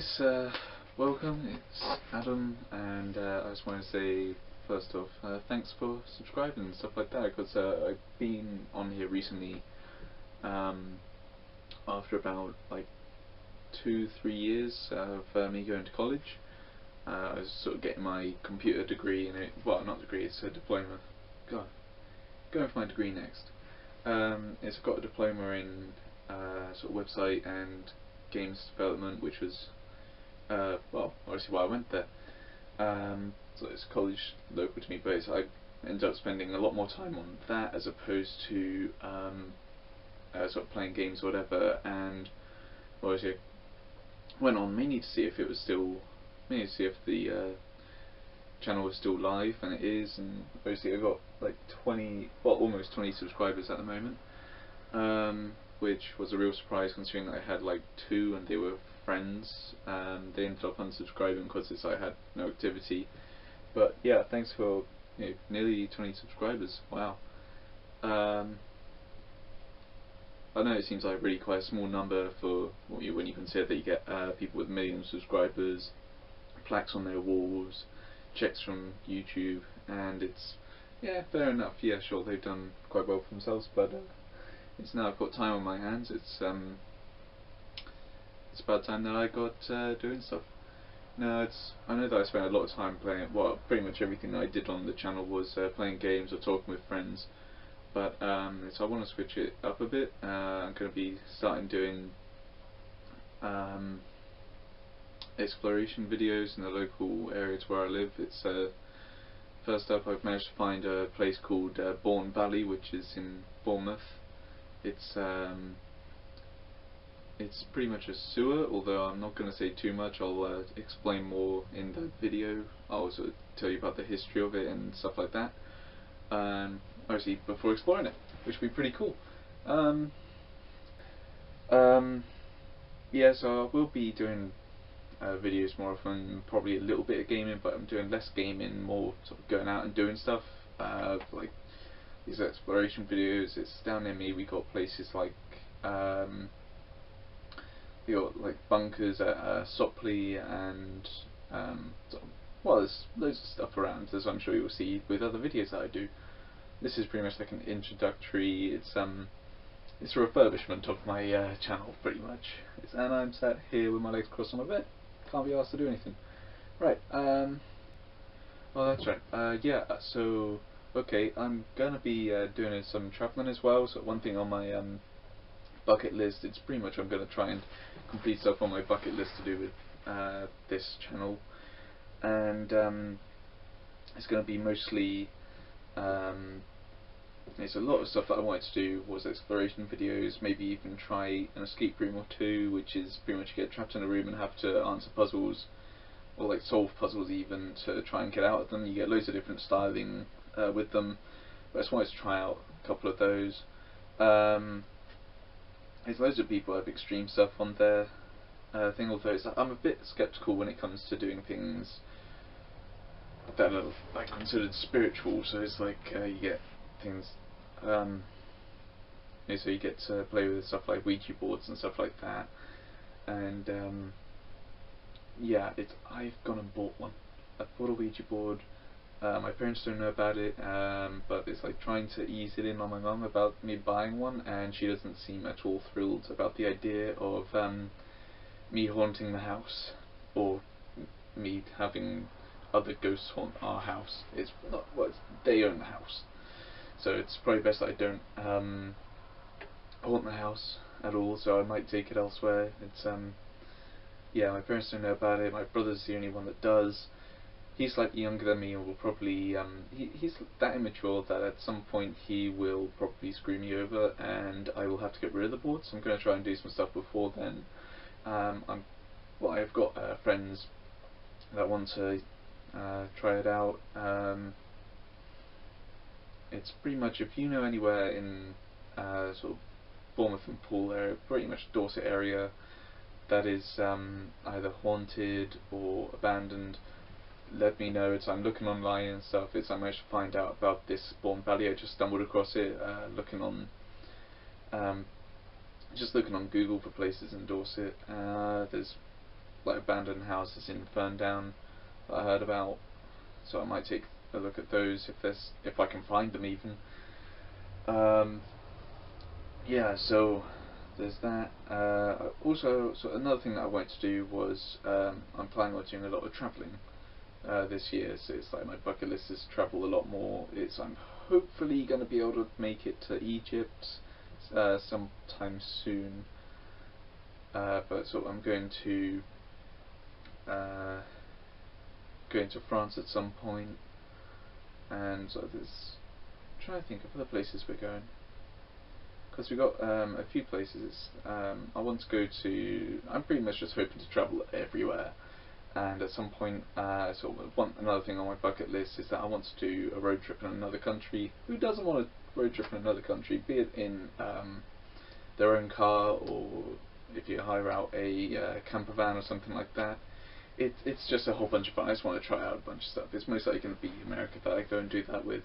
guys, welcome, it's Adam, and I just want to say, first off, thanks for subscribing and stuff like that, because I've been on here recently, after about, like, 2-3 years of me going to college. I was sort of getting my computer degree, and well, not degree, it's a diploma. God, going for my degree next. It's got a diploma in sort of website and games development, which was well, obviously why I went there. So it's a college local to me, but I ended up spending a lot more time on that as opposed to sort of playing games or whatever. And obviously I went on mainly to see if it was still, mainly to see if the channel was still live, and it is. And obviously I've got like 20, well, almost 20 subscribers at the moment. Which was a real surprise considering that I had like 2 and they were friends. They ended up unsubscribing because I had no activity. But yeah, thanks for nearly 20 subscribers. Wow. I know it seems like really quite a small number for when you consider that you get people with millions of subscribers, plaques on their walls, checks from YouTube, and it's, yeah, fair enough. Yeah, sure, they've done quite well for themselves, but it's now I've got time on my hands. It's about time that I got doing stuff. No, I know that I spent a lot of time playing. Well, pretty much everything that I did on the channel was playing games or talking with friends. But so I want to switch it up a bit. I'm going to be starting doing exploration videos in the local areas where I live. It's first up, I've managed to find a place called Bourne Valley, which is in Bournemouth. It's pretty much a sewer, although I'm not going to say too much. I'll explain more in the video. I'll also tell you about the history of it and stuff like that. Obviously, before exploring it, which would be pretty cool. Yeah, so I will be doing videos more often, probably a little bit of gaming, but I'm doing less gaming, more sort of going out and doing stuff. Like these exploration videos, it's down near me. We got places like we got like bunkers at Sopley, and well, there's loads of stuff around, as I'm sure you'll see with other videos that I do. This is pretty much like an introductory. It's a refurbishment of my channel, pretty much. And I'm sat here with my legs crossed on my bed. Can't be asked to do anything. Right. Well, that's right. Yeah. So, okay, I'm gonna be doing some traveling as well. So one thing on my bucket list, it's pretty much I'm gonna try and complete stuff on my bucket list to do with this channel, and it's gonna be mostly. There's a lot of stuff that I wanted to do was exploration videos, maybe even try an escape room or two, which is pretty much you get trapped in a room and have to answer puzzles, or like solve puzzles even, to try and get out of them. You get loads of different styling with them, but I just wanted to try out a couple of those. There's loads of people have extreme stuff on their thing, although I'm a bit skeptical when it comes to doing things that are like considered spiritual. So it's like you get things, so you get to play with stuff like Ouija boards and stuff like that, and yeah, I've gone and bought one. I bought a Ouija board. My parents don't know about it, but it's like trying to ease it in on my mum about me buying one, and she doesn't seem at all thrilled about the idea of me haunting the house, or me having other ghosts haunt our house. It's not, well, they own the house, so it's probably best that I don't haunt the house at all. So I might take it elsewhere. It's yeah, my parents don't know about it. My brother's the only one that does. He's slightly younger than me and will probably he's that immature that at some point he will probably screw me over and I will have to get rid of the board. So I'm going to try and do some stuff before then. I've got friends that want to try it out. It's pretty much, if you know anywhere in sort of Bournemouth and Poole area, pretty much Dorset area, that is either haunted or abandoned, let me know. I'm looking online and stuff. I managed to find out about this Bourne Valley. I just stumbled across it looking on Google for places in Dorset. There's like abandoned houses in Ferndown that I heard about, so I might take a look at those if I can find them even. Yeah, so there's that. Also, so another thing that I wanted to do was I'm planning on doing a lot of travelling this year. So it's like my bucket list is travel a lot more. I'm hopefully going to be able to make it to Egypt sometime soon. But so I'm going to France at some point, and so I'm trying to think of other places we're going. Because we've got a few places. I want to go to. I'm pretty much just hoping to travel everywhere, and at some point, another thing on my bucket list is that I want to do a road trip in another country. Who doesn't want a road trip in another country? Be it in their own car, or if you hire out a camper van or something like that. It's just a whole bunch of fun. I just want to try out a bunch of stuff. It's most likely going to be America that I go and do that with,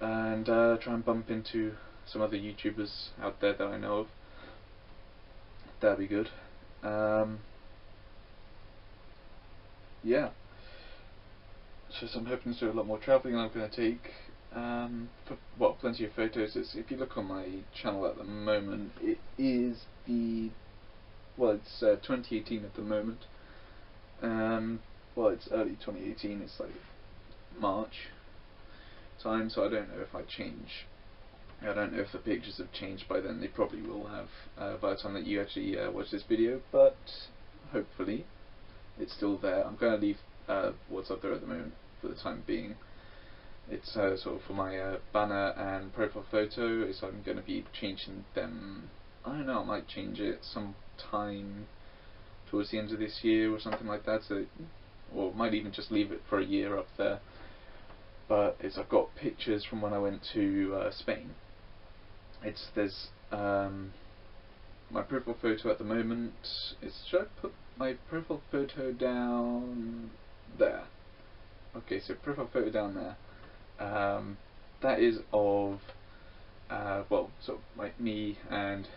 and try and bump into some other YouTubers out there that I know of. That'd be good. Yeah. So I'm hoping to do a lot more travelling. I'm going to take plenty of photos. If you look on my channel at the moment, it is it's 2018 at the moment. It's early 2018. It's like March time, so I don't know if I don't know if the pictures have changed by then. They probably will have by the time that you actually watch this video, but hopefully it's still there. I'm going to leave what's up there at the moment for the time being. It's sort of for my banner and profile photo, so I'm going to be changing them. I don't know, I might change it sometime towards the end of this year or something like that, or might even just leave it for a year up there. But I've got pictures from when I went to Spain. There's my profile photo at the moment. Should I put my profile photo down there? Okay, so profile photo down there. That is of like me and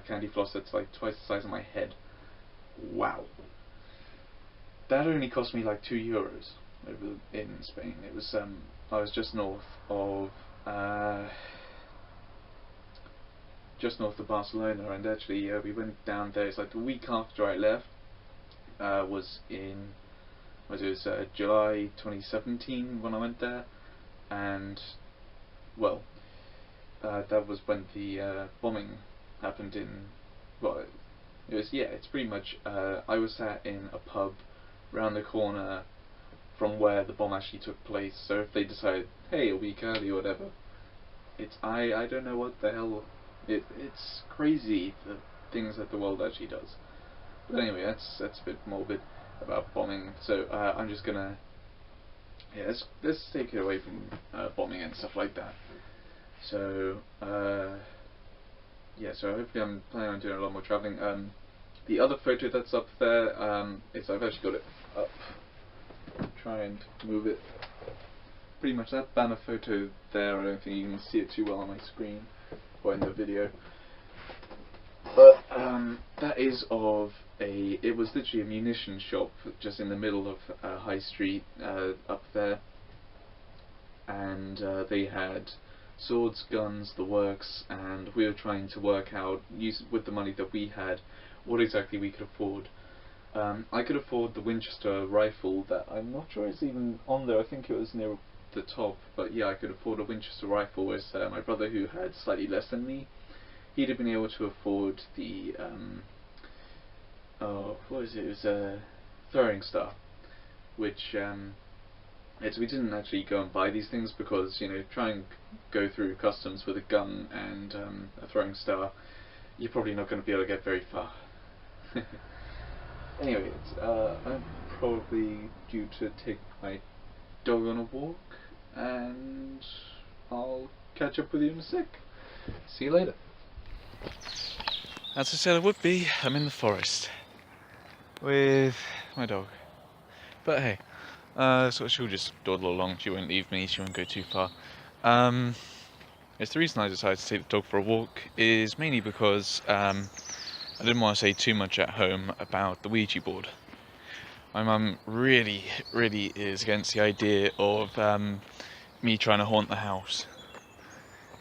Candy Floss. That's like twice the size of my head. Wow. That only cost me like €2 over in Spain. It was I was just north of Barcelona, and actually we went down there. It's like the week after I left. Was July 2017 when I went there, and that was when the bombing happened in. It's pretty much. I was sat in a pub round the corner from where the bomb actually took place. So if they decided, hey, a week early or whatever, I don't know what the hell. It's crazy the things that the world actually does. But anyway, that's a bit morbid about bombing. So I'm just gonna let's take it away from bombing and stuff like that. So so hopefully I'm planning on doing a lot more travelling. The other photo that's up there is I've actually got it up. Try and move it. Pretty much that banner photo there. I don't think you can see it too well on my screen or in the video. But that is of it was literally a munition shop just in the middle of High Street up there, and they had swords, guns, the works, and we were trying to work out, with the money that we had, what exactly we could afford. I could afford the Winchester rifle that I'm not sure is even on there. I think it was near the top, but yeah, I could afford a Winchester rifle, whereas my brother, who had slightly less than me, he'd have been able to afford the what was it? It was a throwing star, which we didn't actually go and buy these things because try and go through customs with a gun and a throwing star, you're probably not going to be able to get very far. Anyway, I'm probably due to take my dog on a walk, and I'll catch up with you in a sec. See you later. As I said I would be, I'm in the forest with my dog. But hey, so she'll just dawdle along, she won't leave me, she won't go too far. It's the reason I decided to take the dog for a walk is mainly because I didn't want to say too much at home about the Ouija board. My mum really is against the idea of me trying to haunt the house.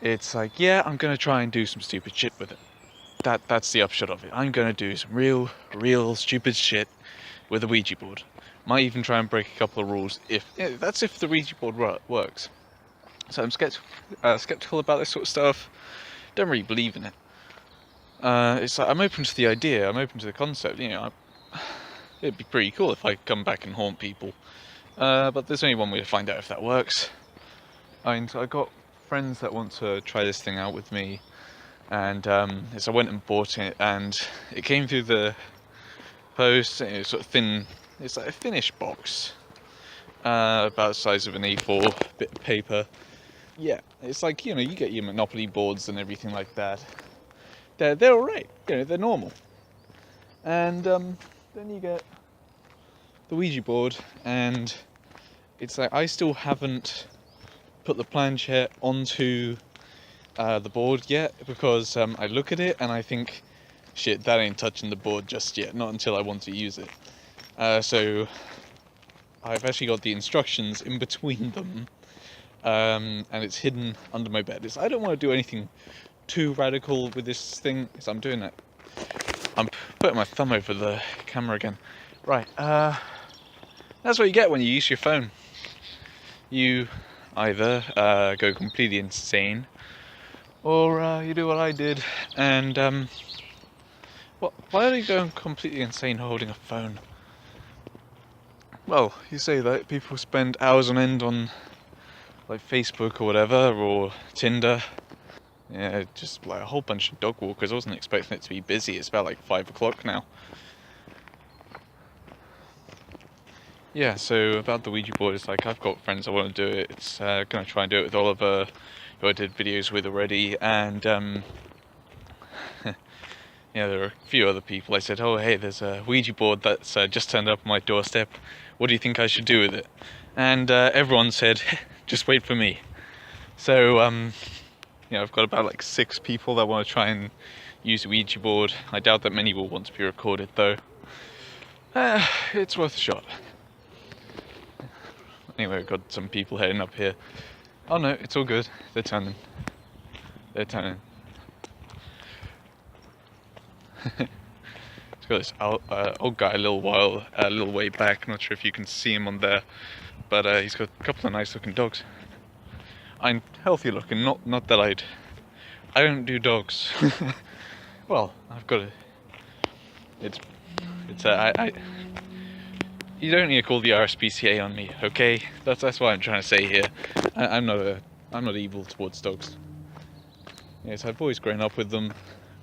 It's like, yeah, I'm gonna try and do some stupid shit with it. That's the upshot of it. I'm gonna do some real stupid shit with a Ouija board. Might even try and break a couple of rules that's if the Ouija board works. So I'm skeptical about this sort of stuff. Don't really believe in it. It's like I'm open to the idea. I'm open to the concept. It'd be pretty cool if I come back and haunt people. But there's only one way to find out if that works. And I got friends that want to try this thing out with me, and so I went and bought it, and it came through the post. It was sort of thin. It's like a thinnish box, about the size of an A4 bit of paper. Yeah, it's like you get your Monopoly boards and everything like that. They're all right. They're normal. And then you get the Ouija board, and it's like I still haven't put the planchette onto the board yet, because I look at it and I think, shit, that ain't touching the board just yet, not until I want to use it. So I've actually got the instructions in between them, and it's hidden under my bed. I don't want to do anything too radical with this thing, so I'm doing that. I'm putting my thumb over the camera again. Right, that's what you get when you use your phone. You either go completely insane, or you do what I did, and why are you going completely insane holding a phone? Well, you say that people spend hours on end on like Facebook or whatever, or Tinder. Yeah, just like a whole bunch of dog walkers. I wasn't expecting it to be busy. It's about like 5 o'clock now. Yeah, so about the Ouija board, it's like I've got friends that want to do it. It's gonna try and do it with Oliver, who I did videos with already, and there are a few other people. I said, oh hey, there's a Ouija board that's just turned up on my doorstep. What do you think I should do with it? And everyone said, just wait for me. So I've got about like 6 people that want to try and use a Ouija board. I doubt that many will want to be recorded though. It's worth a shot. Anyway, we've got some people heading up here. Oh no, it's all good. They're turning. It's got this old guy a little way back. Not sure if you can see him on there, but he's got a couple of nice looking dogs. I'm healthy looking, not that I don't do dogs. Well, I've got you don't need to call the RSPCA on me, okay? That's what I'm trying to say here. I'm not evil towards dogs. Yes, I've always grown up with them,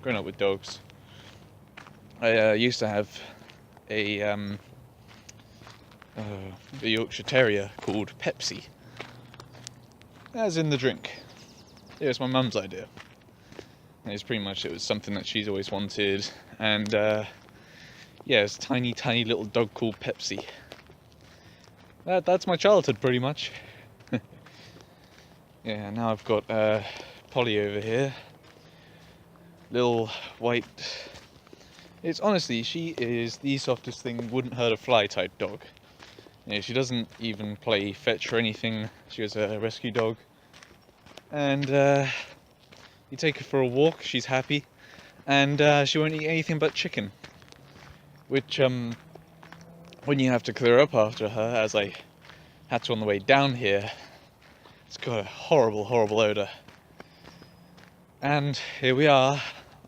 grown up with dogs. I used to have a Yorkshire Terrier called Pepsi. As in the drink. It was my mum's idea. It was something that she's always wanted, and it's a tiny little dog called Pepsi. That's my childhood pretty much. Yeah, now I've got Polly over here. Little white. She is the softest thing, wouldn't hurt a fly type dog. She doesn't even play fetch or anything. She was a rescue dog. And you take her for a walk, she's happy. And she won't eat anything but chicken. Which, when you have to clear up after her, as I had to on the way down here, it's got a horrible odour. And here we are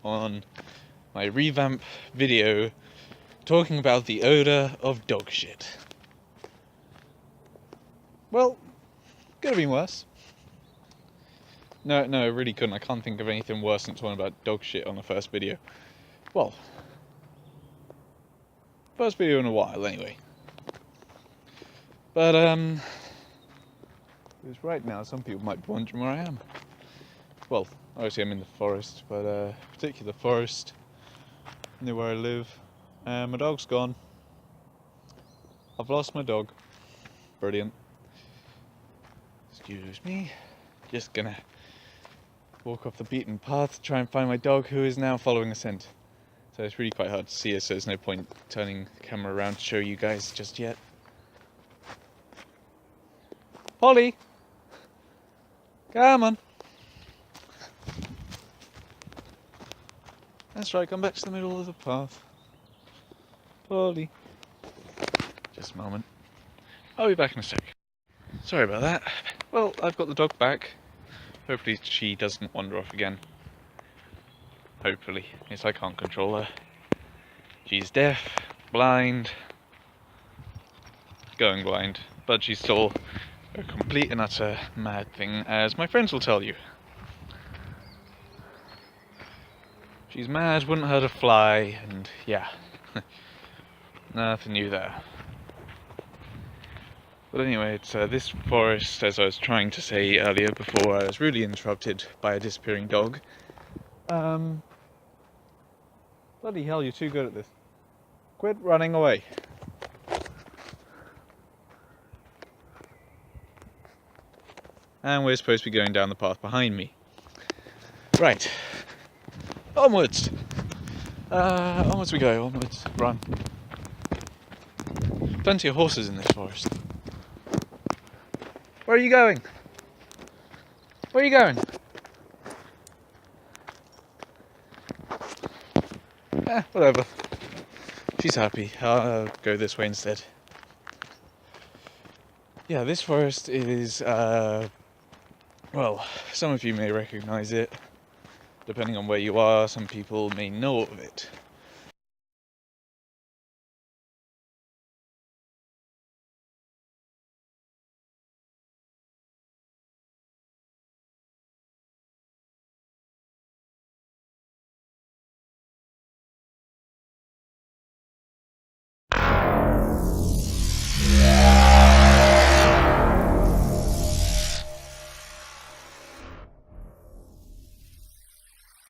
on my revamp video talking about the odour of dog shit. Well, could have been worse. No, it really couldn't. I can't think of anything worse than talking about dog shit on the first video. Well, first video in a while, anyway. But, because right now some people might be wondering where I am. Well, obviously I'm in the forest, but a particular forest near where I live. And my dog's gone. I've lost my dog. Brilliant. Excuse me. Just gonna walk off the beaten path to try and find my dog, who is now following a scent. So it's really quite hard to see her, so there's no point turning the camera around to show you guys just yet. Polly! Come on! That's right, come back to the middle of the path. Polly. Just a moment. I'll be back in a sec. Sorry about that. Well, I've got the dog back. Hopefully she doesn't wander off again. Hopefully. Yes, I can't control her. She's deaf, blind, going blind, but she's still a complete and utter mad thing, as my friends will tell you. She's mad, wouldn't hurt a fly, and yeah, nothing new there. But anyway, it's this forest, as I was trying to say earlier before I was rudely interrupted by a disappearing dog. Bloody hell, you're too good at this. Quit running away. And we're supposed to be going down the path behind me. Right. Onwards! Onwards we go, onwards. Run. Plenty of horses in this forest. Where are you going? Where are you going? Whatever. She's happy. I'll go this way instead. Yeah, this forest is, well, some of you may recognise it. Depending on where you are, some people may know of it.